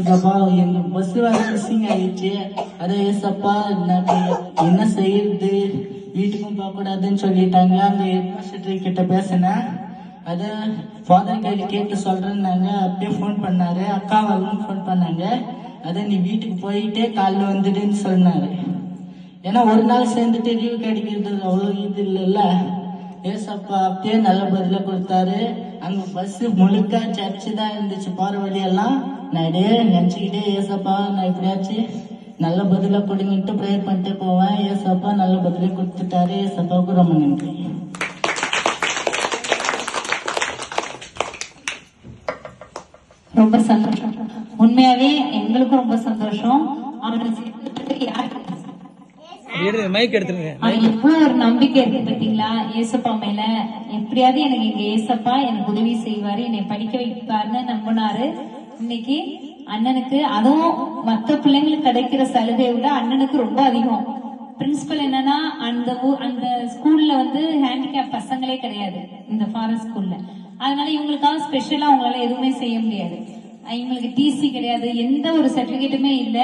ஏசப்பா எங்க பஸ் வேற மிஸ்ஸிங் ஆயிடுச்சு. அதான் ஏசப்பா என்ன செய்யறது, வீட்டுக்கும் போக கூடாதுன்னு சொல்லிட்டாங்க. அங்க ஹெட்மாஸ்டர் கிட்ட பேசினேன். அத ஃபாதர் கையில கேட்டு சொல்றேன்னாங்க. அப்படியே ஃபோன் பண்ணாரு, அக்காவாலும் ஃபோன் பண்ணாங்க. அத நீ வீட்டுக்கு போயிட்டே காலைல வந்துடுன்னு சொன்னாரு. ஏன்னா ஒரு நாள் சேர்ந்துட்டு லீவு கிடைக்கிறது அவ்வளோ இது இல்லைல்ல. ஏசப்பா அப்படியே நல்ல பதில கொடுத்தாரு. அங்க பஸ் முழுக்க சர்ச்சு தான் இருந்துச்சு. போற வழியெல்லாம் நான் அப்படியே நினைச்சுக்கிட்டே ஏசப்பா நான் எப்படியாச்சும் நல்ல பதில கொடுங்கட்டு ப்ரேயர் பண்ணிட்டு போவேன். ஏசப்பா நல்ல பதில கொடுத்துட்டாரு. ஏசப்பாவுக்கு ரொம்ப நன்றி. ரொம்ப சந்தோஷம். உண்மையாவே எங்களுக்கும் ரொம்ப சந்தோஷம். எவ்வளவு ஒரு நம்பிக்கை இருக்கு பாத்தீங்களா ஏசப்பா மேல. எப்படியாவது எனக்கு எங்க ஏசப்பா எனக்கு உதவி செய்வாரு, என்னை படிக்க வைப்பாருன்னு நம்பினாரு. இன்னைக்கு அண்ணனுக்கு, அதுவும் மத்த பிள்ளைங்களுக்கு கிடைக்கிற சலுகையை விட அண்ணனுக்கு ரொம்ப அதிகம். பிரின்சிபல் என்னன்னா அந்த ஸ்கூல்ல வந்து ஹேண்டிகேப் பசங்களே கிடையாது இந்த ஃபாரஸ்ட் ஸ்கூல்ல. அதனால இவங்களுக்காக ஸ்பெஷலா அவங்களால எதுவுமே செய்ய முடியாது. இவங்களுக்கு டிசி கிடையாது, எந்த ஒரு சர்டிபிகேட்டுமே இல்ல.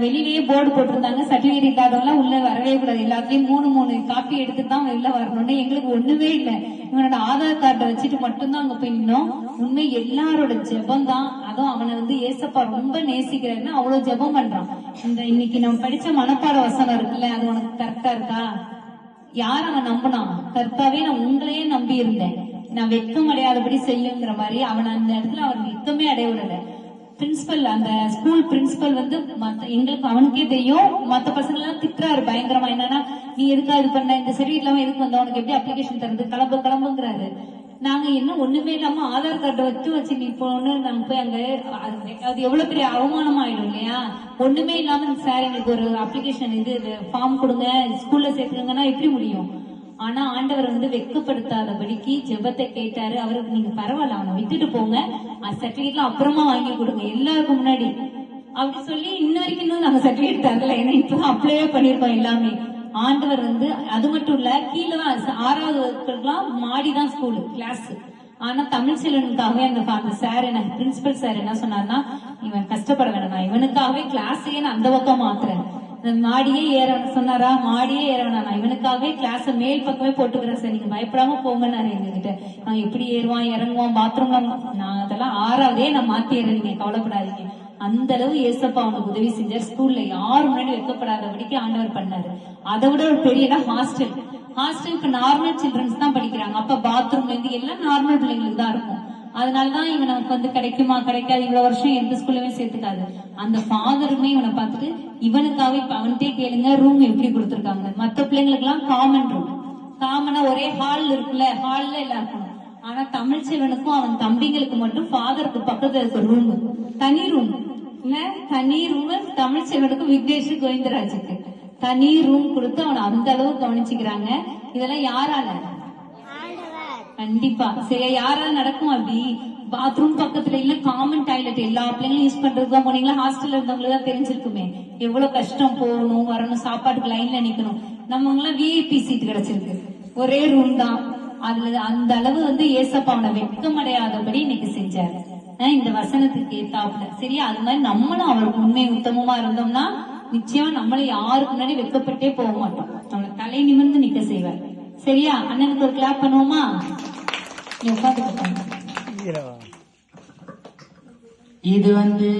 வெளியிலேயே போர்டு போட்டிருந்தாங்க, சர்டிபிகேட் இல்லாதவங்க உள்ள வரவே கூடாது, எல்லாத்தையும் 3 காப்பி எடுத்துட்டு தான் வெளில வரணும்னு. எங்களுக்கு ஒண்ணுமே இல்லை, இவனோட ஆதார் கார்டை வச்சுட்டு மட்டும்தான் அங்க போய் நின்னோம். உண்மை எல்லாரோட ஜெபம் தான். அதுவும் அவனை வந்து ஏசப்பா ரொம்ப நேசிக்கிறாருன்னா அவ்வளவு ஜெபம் பண்றான். இன்னைக்கு நம்ம படிச்ச மனப்பாட வசனம் இருக்குல்ல, அது உனக்கு கரெக்டா இருக்கா? யார் அவன் நம்பினான்? கர்த்தாவே நான் உங்களையே நம்பி இருந்தேன், நான் வெட்கம் அடையாதபடி செய்யுங்கிற மாதிரி அவன் அந்த இடத்துல அவன் வெட்கமே அடைய விடல. பிரின்சிபல், அந்த ஸ்கூல் பிரின்சிபல் வந்து எங்களுக்கு அவனுக்கே தெரியும், மத்த பசங்க எல்லாம் திட்டுறாரு பயங்கரமா. என்னன்னா நீ எதுக்கா இது பண்ண, இந்த சர்டிபிகேட் இல்லாம எதுக்கு வந்த, உனக்கு எப்படி அப்ளிகேஷன் தருது, கிளம்புங்கிறாரு. நாங்க என்ன ஒண்ணுமே இல்லாம ஆதார் கார்டை வச்சு நீ போனோன்னு நாங்க போய் அங்க, அது எவ்வளவு பெரிய அவமானம் ஆயிடும் இல்லையா? ஒண்ணுமே இல்லாம சார் எங்களுக்கு ஒரு அப்ளிகேஷன் இது ஃபார்ம் கொடுங்க, ஸ்கூல்ல சேர்த்துங்கன்னா எப்படி முடியும்? ஆனா ஆண்டவர் வந்து வெட்கப்படுத்தாதபடிக்கு ஜெபத்தை கேட்டாரு. அவருக்கு நீங்க பரவாயில்ல அவனை விட்டுட்டு போங்க, சர்டிபிகேட்லாம் அப்புறமா வாங்கி கொடுங்க எல்லாருக்கும் முன்னாடி அப்படி சொல்லி இன்ன வரைக்கும் இன்னும் நாங்க சர்டிபிகேட் தரல. ஏன்னா இப்பதான் அப்ளைவே பண்ணிருக்கோம் எல்லாமே. ஆண்டவர் வந்து அது மட்டும் இல்ல, கீழே 6வது வகுப்புலாம் மாடிதான் ஸ்கூலு கிளாஸ். ஆனா தமிழ் செல்வனுக்காகவே அந்த சார் என்ன பிரின்சிபல் சார் என்ன சொன்னார்னா, இவன் கஷ்டப்பட வேணாம், இவனுக்காகவே கிளாஸையே நான் அந்த பக்கம் மாத்துறேன், மாடியே ஏற சொன்னாரா, மாடியே ஏற வேணாம், இவனுக்காகவே கிளாஸ் மேல் பக்கமே போட்டுக்கிறேன் சார், நீங்க பயப்படாம போங்கன்னாரு எங்ககிட்ட. நான் எப்படி ஏறுவான் இறங்குவான் பாத்ரூம்ல, நான் அதெல்லாம் 6வதே நான் மாத்தி ஏறீங்க, கவலைப்படாதீங்க. அந்த அளவு ஏசப்பா அவனுக்கு உதவி செஞ்சார். ஸ்கூல்ல யாரும் முன்னாடி வைக்கப்படாதபடிக்கு ஆண்டவர் பண்ணாரு. அதை விட ஒரு பெரிய ஹாஸ்டல் இப்ப நார்மல் சில்ட்ரன்ஸ் தான் படிக்கிறாங்க. அப்ப பாத்ரூம்ல இருந்து எல்லாம் நார்மல் பிள்ளைங்களுக்கு தான் இருக்கும். அதனாலதான் இவன் நமக்கு வந்து கிடைக்குமா கிடைக்காது, இவ்வளவு வருஷம் எந்த ஸ்கூல்லுமே சேர்த்துக்காது. அந்த ஃபாதருமே இவனை பார்த்துட்டு இவனுக்காக இப்ப அவன்கிட்டே கேளுங்க ரூம் எப்படி கொடுத்துருக்காங்க. மத்த பிள்ளைங்களுக்கு எல்லாம் காமன் ரூம், காமனா ஒரே ஹால் இருக்குல்ல, ஹால்ல எல்லாம் இருக்கணும். ஆனா தமிழ் செல்வனுக்கும் அவன் தம்பிங்களுக்கு மட்டும் ஃபாதருக்கு பக்கத்துல இருக்க ரூம், தனி ரூம் இல்ல, தனி ரூம். தமிழ் செல்வனுக்கும் விக்னேஷ் கோவிந்தராஜுக்கு தனி ரூம் கொடுத்து அவனை அந்த அளவு கவனிச்சுக்கிறாங்க. இதெல்லாம் யாரால? கண்டிப்பா சரியா யாரால நடக்கும்? அப்படி பாத்ரூம் பக்கத்துல இல்ல, காமன் டாய்லெட் எல்லா பிள்ளைங்களும் யூஸ் பண்றதுதான். போனீங்களா ஹாஸ்டல்ல இருந்தவங்களுக்கு தான் தெரிஞ்சிருக்குமே எவ்வளவு கஷ்டம், போகணும் வரணும், சாப்பாட்டுக்கு லைன்ல நிக்கணும். நம்ம எல்லாம் விஐபி சீட் கிடைச்சிருக்கு, ஒரே ரூம் தான். அதுல அந்த அளவு வந்து ஏசப்பா அவனை வெட்கம் அடையாதபடி இன்னைக்கு செஞ்சாரு. இந்த வசனத்துக்கு ஏத்தாப்புல சரியா. அது மாதிரி நம்மளும் அவருக்கு உண்மை உத்தமமா இருந்தோம்னா நிச்சயமா நம்மள யாருக்கு முன்னாடி வெட்கப்பட்டே போக மாட்டோம், நம்மளை தலை நிமிர்ந்து நிக்க செய்வார். சரியா? அண்ணனுக்கு ஒரு கிளாப் பண்ணுவோமா? நீ உட்காந்து. இது வந்து